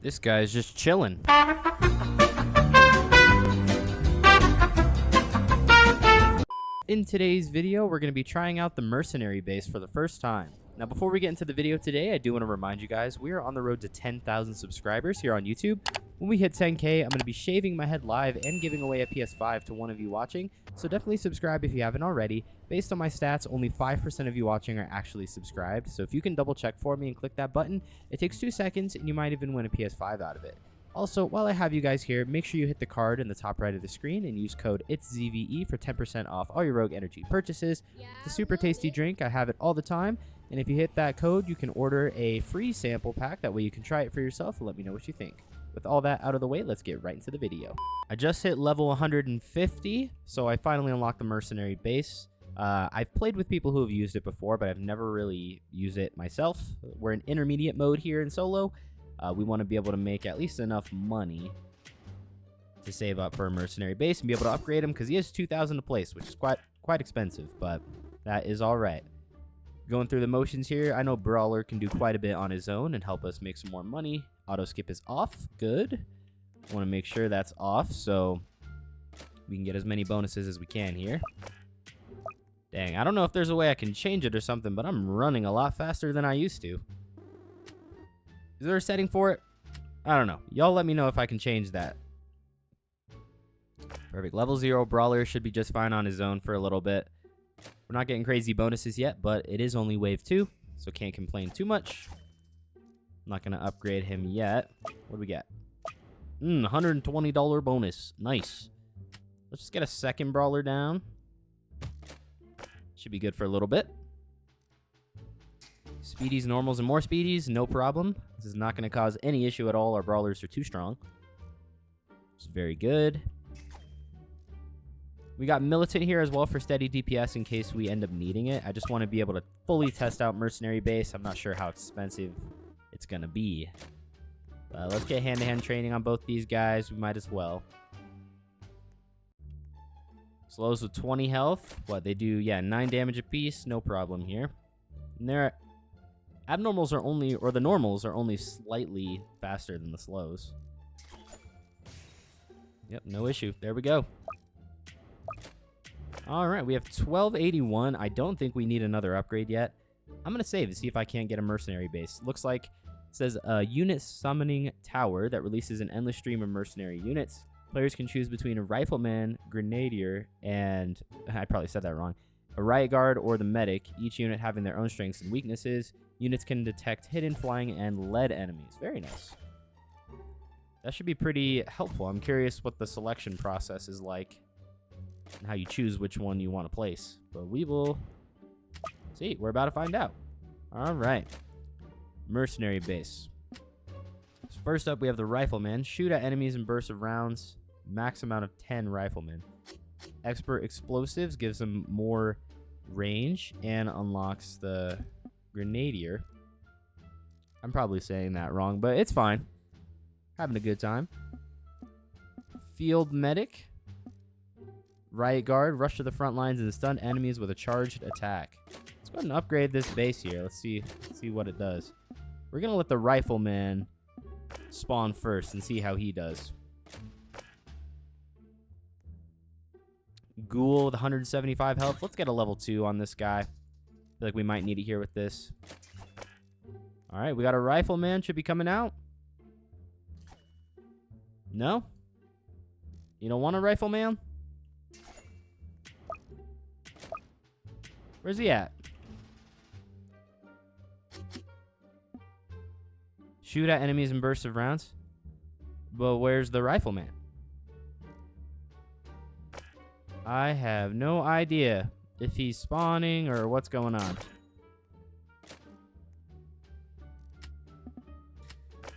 This guy's just chilling. In today's video, we're going to be trying out the mercenary base for the first time. Now, before we get into the video today, I do want to remind you guys, we are on the road to 10,000 subscribers here on YouTube. When we hit 10K, I'm going to be shaving my head live and giving away a PS5 to one of you watching, so definitely subscribe if you haven't already. Based on my stats, only 5% of you watching are actually subscribed, so if you can double check for me and click that button, it takes 2 seconds and you might even win a PS5 out of it. Also, while I have you guys here, make sure you hit the card in the top right of the screen and use code ITSZVE for 10% off all your Rogue Energy purchases. It's a super tasty drink. I have it all the time. And if you hit that code, you can order a free sample pack. That way you can try it for yourself and let me know what you think. With all that out of the way, let's get right into the video. I just hit level 150, so I finally unlocked the mercenary base. I've played with people who have used it before, but I've never really used it myself. We're in intermediate mode here in solo. We want to be able to make at least enough money to save up for a mercenary base and be able to upgrade him, because he has 2,000 a place, which is quite expensive, but that is all right. Going through the motions here, I know Brawler can do quite a bit on his own and help us make some more money. Auto skip is off. Good. Want to make sure that's off so we can get as many bonuses as we can here. Dang, I don't know if there's a way I can change it or something, but I'm running a lot faster than I used to. Is there a setting for it? I don't know. Y'all let me know if I can change that. Perfect. Level 0 Brawler should be just fine on his own for a little bit. We're not getting crazy bonuses yet, but it is only wave 2, so can't complain too much. I'm not going to upgrade him yet. What do we get? $120 bonus. Nice. Let's just get a second Brawler down. Should be good for a little bit. Speedies, normals, and more speedies, no problem. This is not going to cause any issue at all. Our Brawlers are too strong. It's very good. We got Militant here as well for steady DPS in case we end up needing it. I just want to be able to fully test out Mercenary Base. I'm not sure how expensive it's going to be. Let's get hand-to-hand training on both these guys. We might as well. Slows with 20 health. What, they do, yeah, 9 damage apiece. No problem here. And their abnormals are only, or the normals are only slightly faster than the slows. Yep, no issue. There we go. All right, we have 1281. I don't think we need another upgrade yet. I'm going to save to see if I can't get a mercenary base. Looks like it says a unit summoning tower that releases an endless stream of mercenary units. Players can choose between a rifleman, grenadier, and I probably said that wrong. A riot guard or the medic, each unit having their own strengths and weaknesses. Units can detect hidden, flying, and lead enemies. Very nice. That should be pretty helpful. I'm curious what the selection process is like and how you choose which one you want to place. But we will see. We're about to find out. All right. Mercenary base. So first up, we have the rifleman. Shoot at enemies in bursts of rounds. Max amount of 10 riflemen. Expert explosives gives them more range and unlocks the grenadier. I'm probably saying that wrong, but it's fine. Having a good time. Field medic. Riot guard, rush to the front lines and stun enemies with a charged attack. Let's go ahead and upgrade this base here. Let's see what it does. We're gonna let the rifleman spawn first and see how he does. Ghoul with 175 health. Let's get a level 2 on this guy. I feel like we might need it here with this. All right, we got a rifleman. Should be coming out. No? You don't want a rifleman? Where's he at? Shoot at enemies in bursts of rounds. But where's the rifleman? I have no idea if he's spawning or what's going on.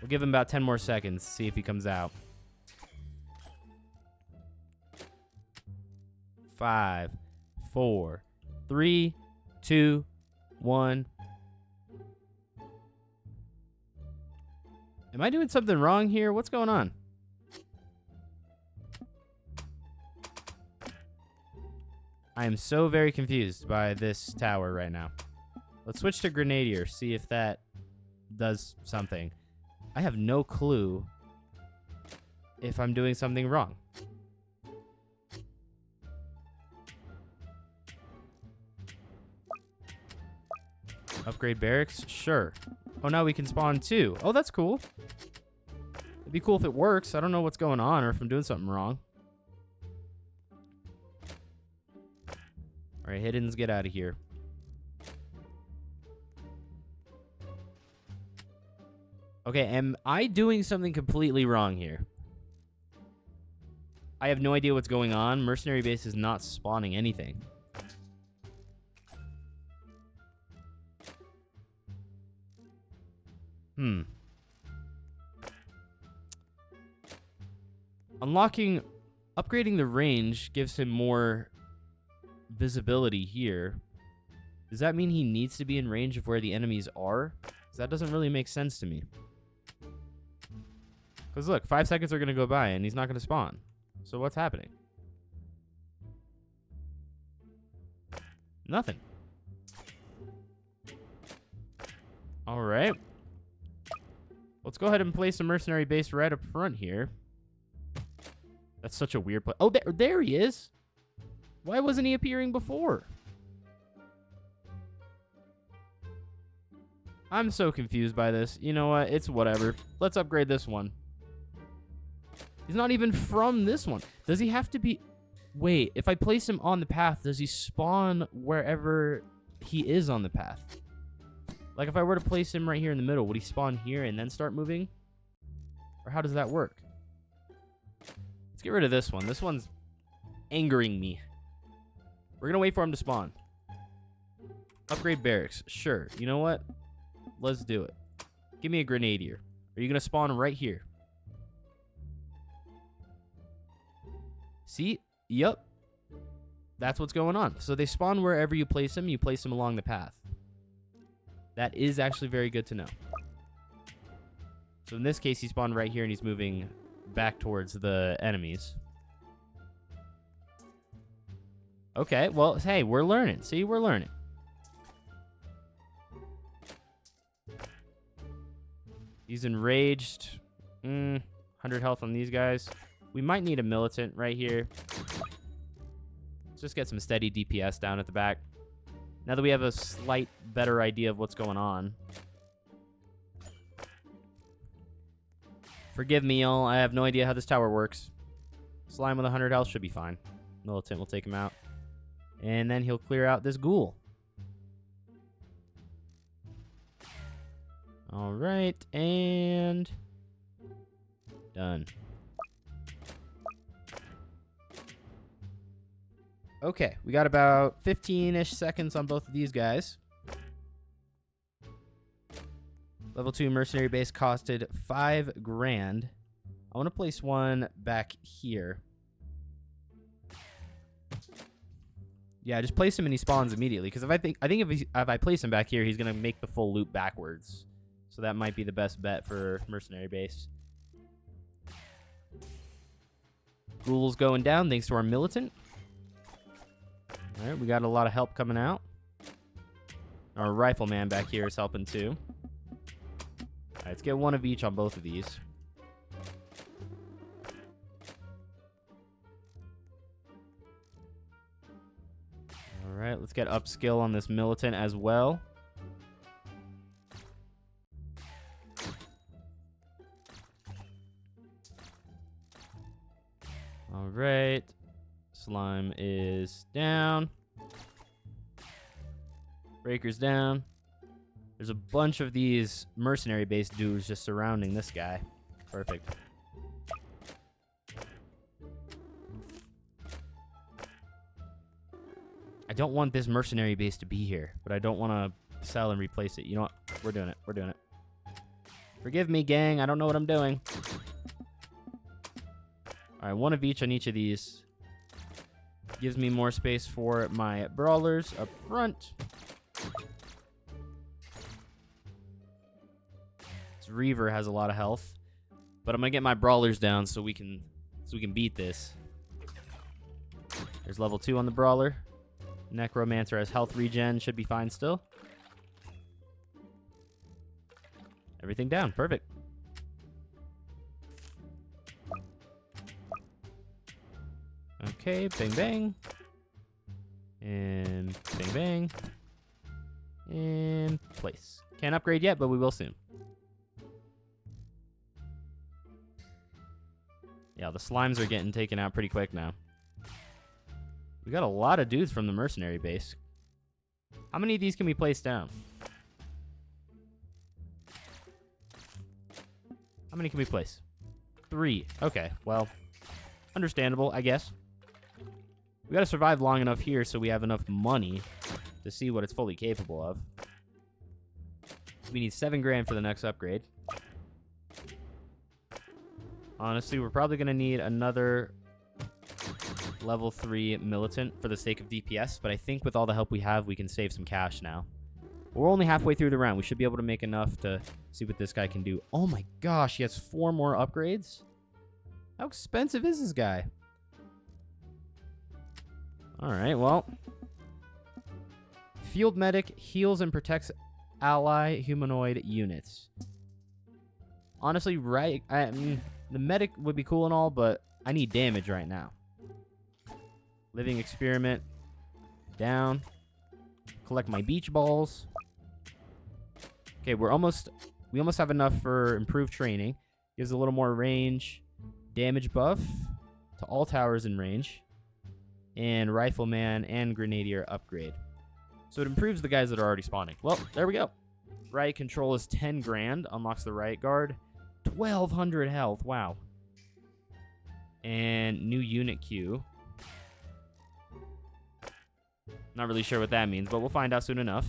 We'll give him about 10 more seconds to see if he comes out. 5, 4, 3, 2, 1. Am I doing something wrong here? What's going on? I am so very confused by this tower right now. Let's switch to Grenadier, see if that does something. I have no clue if I'm doing something wrong. Upgrade barracks? Sure. Oh, now we can spawn 2. Oh, that's cool. It'd be cool if it works. I don't know what's going on or if I'm doing something wrong. All right, hiddens, get out of here. Okay, am I doing something completely wrong here? I have no idea what's going on. Mercenary base is not spawning anything. Upgrading the range gives him more visibility here. Does that mean he needs to be in range of where the enemies are? Because that doesn't really make sense to me. Because look, 5 seconds are going to go by and he's not going to spawn. So what's happening? Nothing. All right. Let's go ahead and place a mercenary base right up front here. That's such a weird place. Oh, there he is. Why wasn't he appearing before? I'm so confused by this. You know what? It's whatever. Let's upgrade this one. He's not even from this one. Does he have to be... Wait, if I place him on the path, does he spawn wherever he is on the path? Like, if I were to place him right here in the middle, would he spawn here and then start moving? Or how does that work? Let's get rid of this one. This one's angering me. We're going to wait for him to spawn. Upgrade barracks. Sure. You know what? Let's do it. Give me a grenadier. Are you going to spawn right here? See? Yep. That's what's going on. So they spawn wherever you place them. You place them along the path. That is actually very good to know. So in this case, he spawned right here and he's moving back towards the enemies. Okay, well, hey, we're learning. See, we're learning. He's enraged. 100 health on these guys. We might need a militant right here. Let's just get some steady DPS down at the back. Now that we have a slight better idea of what's going on. Forgive me, y'all. I have no idea how this tower works. Slime with 100 health should be fine. Militant will take him out. And then he'll clear out this ghoul. All right, and done. Okay, we got about 15-ish seconds on both of these guys. Level 2 mercenary base costed 5 grand. I want to place one back here. Yeah, just place him and he spawns immediately. Because I think if I place him back here, he's gonna make the full loop backwards. So that might be the best bet for mercenary base. Ghoul's going down thanks to our militant. All right, we got a lot of help coming out. Our rifleman back here is helping too. All right, let's get one of each on both of these. All right, let's get upskill on this militant as well. All right. Slime is down. Breaker's down. There's a bunch of these mercenary base dudes just surrounding this guy. Perfect. I don't want this mercenary base to be here, but I don't want to sell and replace it. You know what? We're doing it. We're doing it. Forgive me, gang. I don't know what I'm doing. All right, one of each on each of these. Gives me more space for my brawlers up front. This Reaver has a lot of health, but I'm gonna get my brawlers down so we can beat this. There's level 2 on the brawler. Necromancer has health regen, should be fine still. Everything down, perfect. Okay, bang, bang. And bang, bang. And place. Can't upgrade yet, but we will soon. Yeah, the slimes are getting taken out pretty quick now. We got a lot of dudes from the mercenary base. How many of these can we place down? How many can we place? 3. Okay, well, understandable, I guess. We gotta survive long enough here so we have enough money to see what it's fully capable of. We need 7 grand for the next upgrade. Honestly, we're probably gonna need another level 3 militant for the sake of DPS, but I think with all the help we have, we can save some cash now. We're only halfway through the round. We should be able to make enough to see what this guy can do. Oh my gosh, he has 4 more upgrades? How expensive is this guy? Alright, well. Field Medic heals and protects ally humanoid units. Honestly, right, the medic would be cool and all, but I need damage right now. Living experiment. Down. Collect my beach balls. Okay, we almost have enough for improved training. Gives a little more range. Damage buff to all towers in range. And rifleman and grenadier upgrade. So it improves the guys that are already spawning. Well, there we go. Riot control is 10 grand. Unlocks the riot guard. 1,200 health. Wow. And new unit queue. Not really sure what that means, but we'll find out soon enough.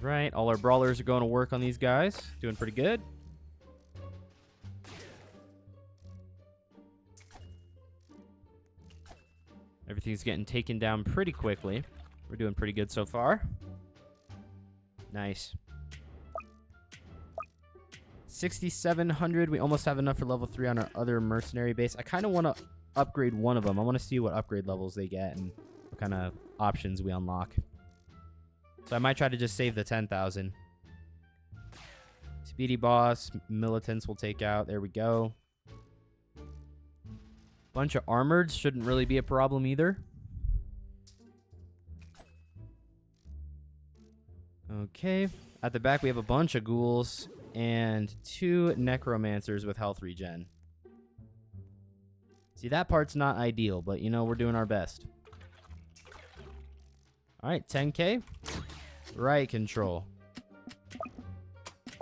Alright, all our brawlers are going to work on these guys. Doing pretty good. Everything's getting taken down pretty quickly. We're doing pretty good so far. Nice. 6,700. We almost have enough for level 3 on our other mercenary base. I kind of want to upgrade one of them. I want to see what upgrade levels they get and what kind of options we unlock. So I might try to just save the 10,000. Speedy boss. Militants will take out. There we go. Bunch of armored shouldn't really be a problem either. Okay. At the back, we have a bunch of ghouls and 2 necromancers with health regen. See, that part's not ideal, but, you know, we're doing our best. All right, 10K. Riot control.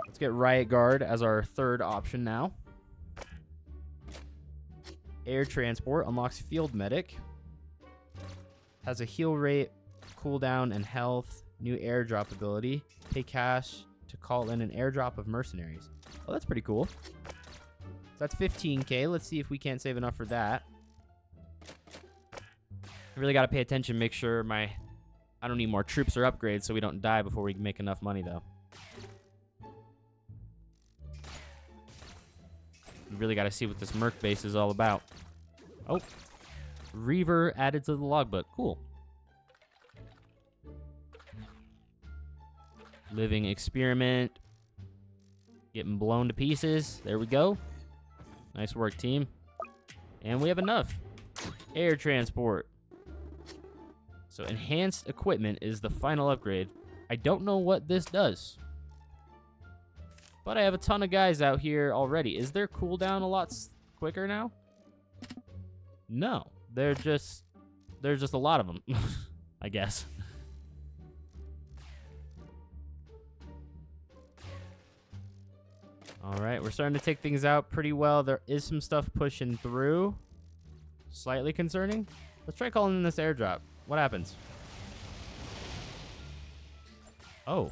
Let's get riot guard as our third option now. Air transport unlocks field medic. Has a heal rate, cooldown, and health. New airdrop ability. Pay cash to call in an airdrop of mercenaries. Oh, that's pretty cool. So that's 15K. Let's see if we can't save enough for that. I really got to pay attention, make sure I don't need more troops or upgrades so we don't die before we make enough money, though. We really got to see what this MERC base is all about. Oh, Reaver added to the logbook. Cool. Living experiment. Getting blown to pieces. There we go. Nice work, team. And we have enough. Air transport. So enhanced equipment is the final upgrade. I don't know what this does. But I have a ton of guys out here already. Is their cooldown a lot quicker now? No. There's just a lot of them, I guess. All right, we're starting to take things out pretty well. There is some stuff pushing through. Slightly concerning. Let's try calling in this airdrop. What happens? Oh.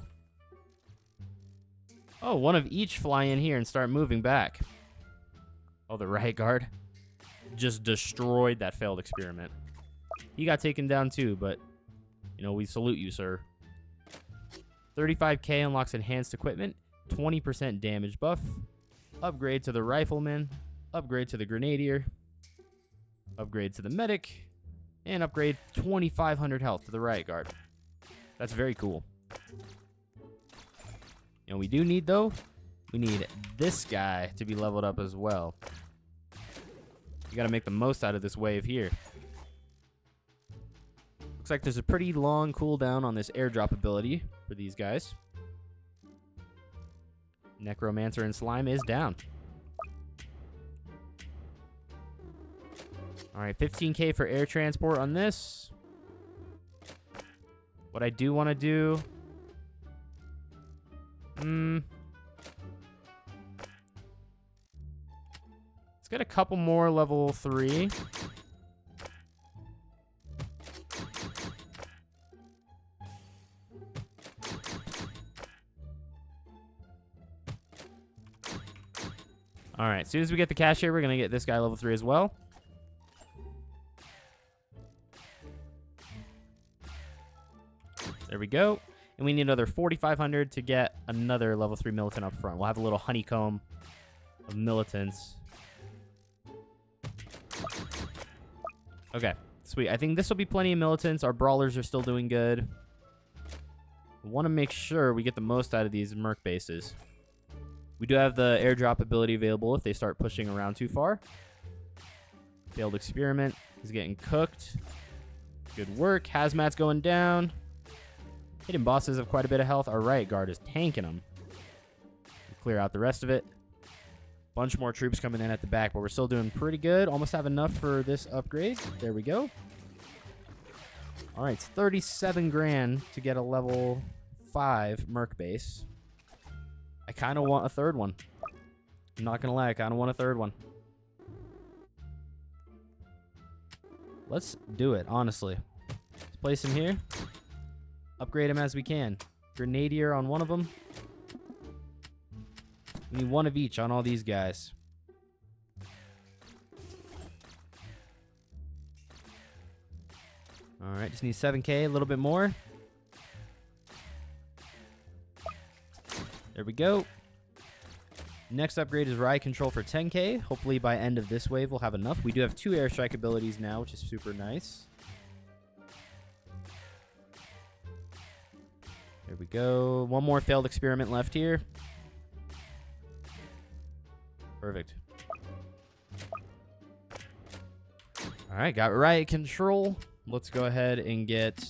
Oh, one of each fly in here and start moving back. Oh, the riot guard just destroyed that failed experiment. He got taken down too, but, you know, we salute you, sir. 35K unlocks enhanced equipment. 20% damage buff. Upgrade to the rifleman. Upgrade to the grenadier. Upgrade to the medic. And upgrade 2,500 health to the riot guard. That's very cool. And we do need, though, we need this guy to be leveled up as well. You got to make the most out of this wave here. Looks like there's a pretty long cooldown on this airdrop ability for these guys. Necromancer and Slime is down. Alright, 15k for air transport on this. What I do want to do... let's get a couple more level 3. Alright, as soon as we get the cashier, we're going to get this guy level 3 as well. There we go. And we need another 4,500 to get another level 3 militant up front. We'll have a little honeycomb of militants. Okay, sweet. I think this will be plenty of militants. Our brawlers are still doing good. We want to make sure we get the most out of these MERC bases. We do have the airdrop ability available if they start pushing around too far. Failed experiment is getting cooked. Good work. Hazmat's going down. Hidden bosses have quite a bit of health. Our right guard is tanking them. We'll clear out the rest of it. Bunch more troops coming in at the back, but we're still doing pretty good. Almost have enough for this upgrade. There we go. All right, it's 37 grand to get a level 5 MERC base. I kind of want a third one. I'm not going to lie, I kind of want a third one. Let's do it, honestly. Let's place him here. Upgrade him as we can. Grenadier on one of them. We need one of each on all these guys. All right, just need 7k, a little bit more. There we go. Next upgrade is riot control for 10k. Hopefully by end of this wave we'll have enough. We do have 2 airstrike abilities now, which is super nice. There we go. One more failed experiment left here. Perfect. All right, got riot control. Let's go ahead and get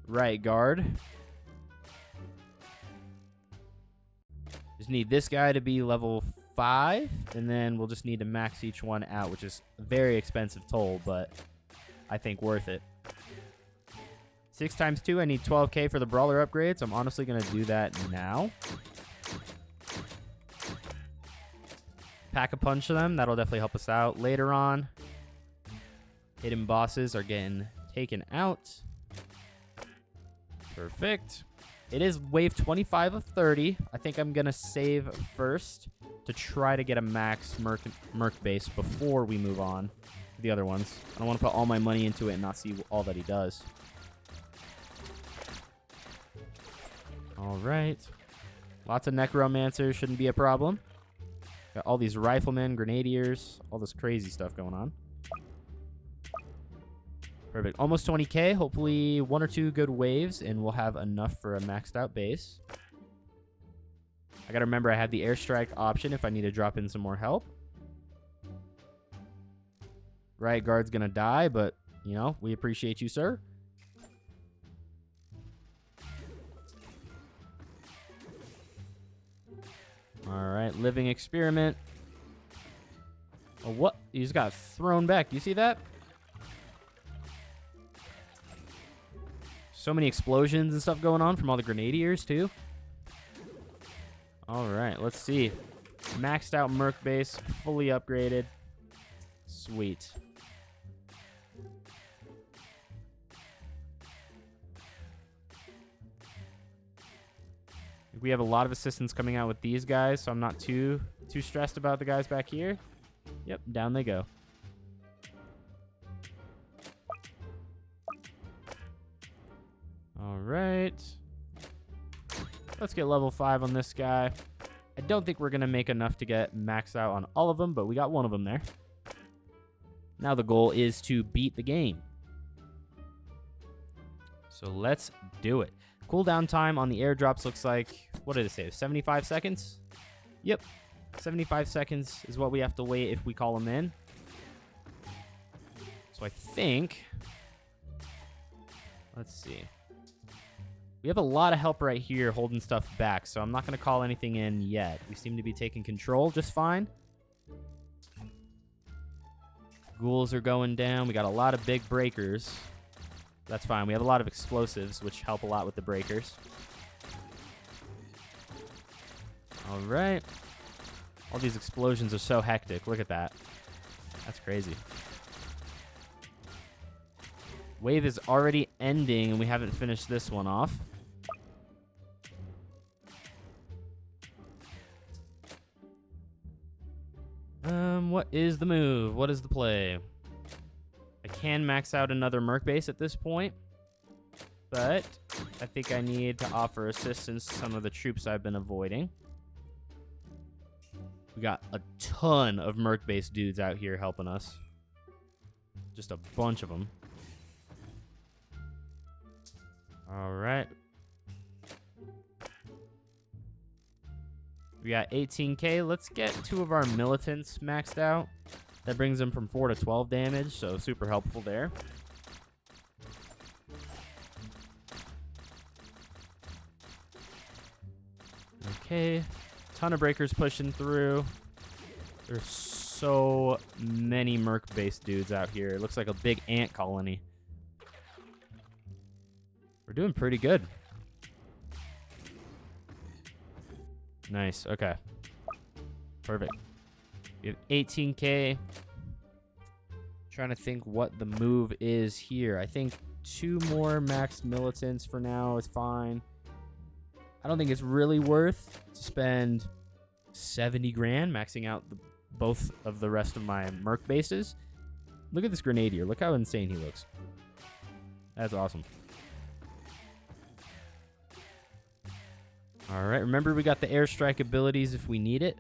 riot guard. Just need this guy to be level 5, and then we'll just need to max each one out, which is a very expensive toll, but I think worth it. 6 times 2, I need 12k for the brawler upgrade, so I'm honestly going to do that now. Pack a punch to them. That'll definitely help us out later on. Hidden bosses are getting taken out. Perfect. It is wave 25 of 30. I think I'm going to save first to try to get a max MERC base before we move on to the other ones. I don't want to put all my money into it and not see all that he does. All right. Lots of necromancers shouldn't be a problem. Got all these riflemen, grenadiers, all this crazy stuff going on. Perfect. Almost 20k. Hopefully 1 or 2 good waves, and we'll have enough for a maxed out base. I got to remember I have the airstrike option if I need to drop in some more help. Riot guard's going to die, but, you know, we appreciate you, sir. All right, living experiment. Oh, what? He just got thrown back. Do you see that? So many explosions and stuff going on from all the grenadiers, too. All right, let's see. Maxed out MERC base, fully upgraded. Sweet. We have a lot of assistance coming out with these guys, so I'm not too stressed about the guys back here. Yep, down they go. All right. Let's get level 5 on this guy. I don't think we're going to make enough to get maxed out on all of them, but we got one of them there. Now the goal is to beat the game. So let's do it. Cooldown time on the airdrops looks like, what did it say, 75 seconds? Yep, 75 seconds is what we have to wait if we call them in. So I think, let's see. We have a lot of help right here holding stuff back, so I'm not going to call anything in yet. We seem to be taking control just fine. Ghouls are going down. We got a lot of big breakers. That's fine. We have a lot of explosives, which help a lot with the breakers. All right. All these explosions are so hectic. Look at that. That's crazy. Wave is already ending, and we haven't finished this one off. What is the move? What is the play? I can max out another Merc base at this point, but I think I need to offer assistance to some of the troops I've been avoiding. We got a ton of Merc base dudes out here helping us. Just a bunch of them. All right. We got 18k. Let's get 2 of our militants maxed out. That brings them from 4 to 12 damage, so super helpful there. Okay. Ton of breakers pushing through. There's so many Merc-based dudes out here. It looks like a big ant colony. We're doing pretty good. Nice. Okay. Perfect. We have 18k. Trying to think what the move is here. I think 2 more max militants for now is fine. I don't think it's really worth to spend 70 grand maxing out both of the rest of my Merc bases. Look at this Grenadier. Look how insane he looks. That's awesome. All right, remember we got the airstrike abilities if we need it.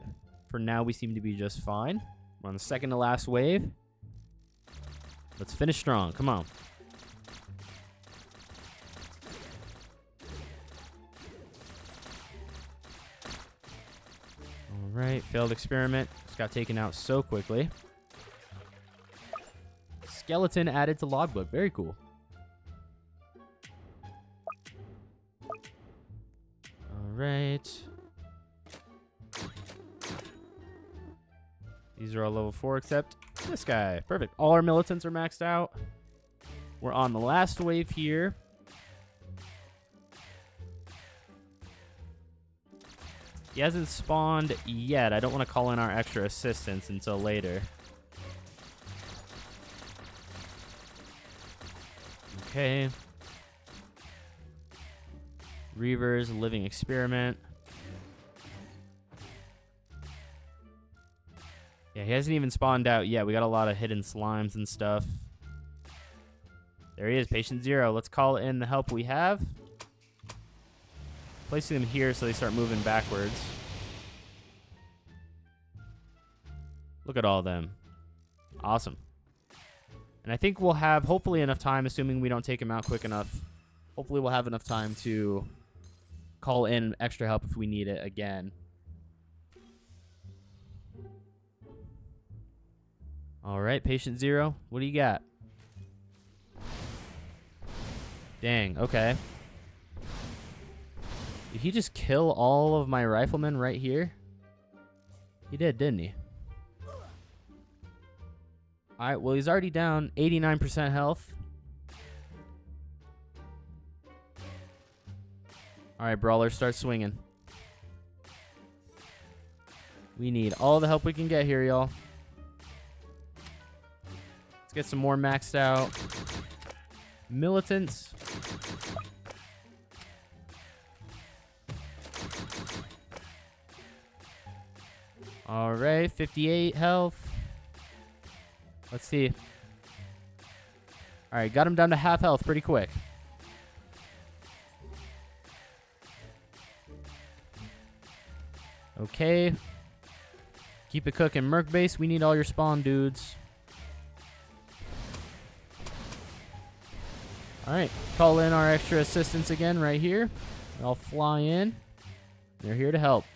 For now, we seem to be just fine. We're on the second to last wave. Let's finish strong. Come on. All right, failed experiment. Just got taken out so quickly. Skeleton added to logbook. Very cool. Right. These are all level 4 except this guy. Perfect. All our militants are maxed out. We're on the last wave here. He hasn't spawned yet. I don't want to call in our extra assistance until later. Okay. Reavers, living experiment. Yeah, he hasn't even spawned out yet. We got a lot of hidden slimes and stuff. There he is, patient 0. Let's call in the help we have. Placing them here so they start moving backwards. Look at all of them. Awesome. And I think we'll have hopefully enough time, assuming we don't take him out quick enough. Hopefully we'll have enough time to call in extra help if we need it again. All right, patient 0, what do you got? Dang, okay. Did he just kill all of my riflemen right here? He did, didn't he? All right, well, he's already down 89% health. All right, Brawler, start swinging. We need all the help we can get here, y'all. Let's get some more maxed out militants. All right, 58 health. Let's see. All right, got him down to half health pretty quick. Okay. Keep it cooking. Merc base, we need all your spawn dudes. All right, call in our extra assistants again right here. They'll fly in. They're here to help.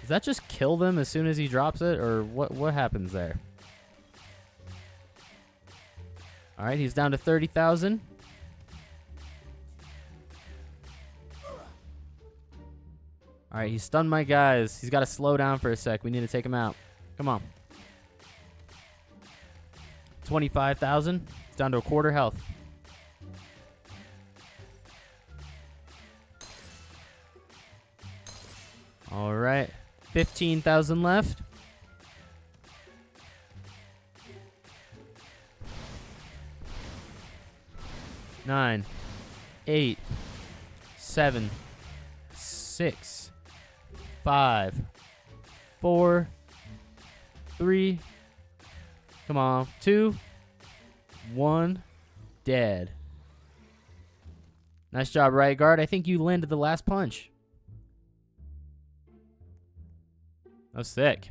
Does that just kill them as soon as he drops it, or what happens there? All right, he's down to 30,000. All right, he stunned my guys. He's got to slow down for a sec. We need to take him out. Come on. 25,000. It's down to a quarter health. All right. 15,000 left. Nine, 8, 7, 6, 5, 4, 3. Come on. 2, 1. Dead. Nice job, right guard. I think you landed the last punch. That was sick.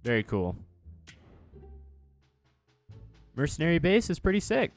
Very cool. Mercenary base is pretty sick.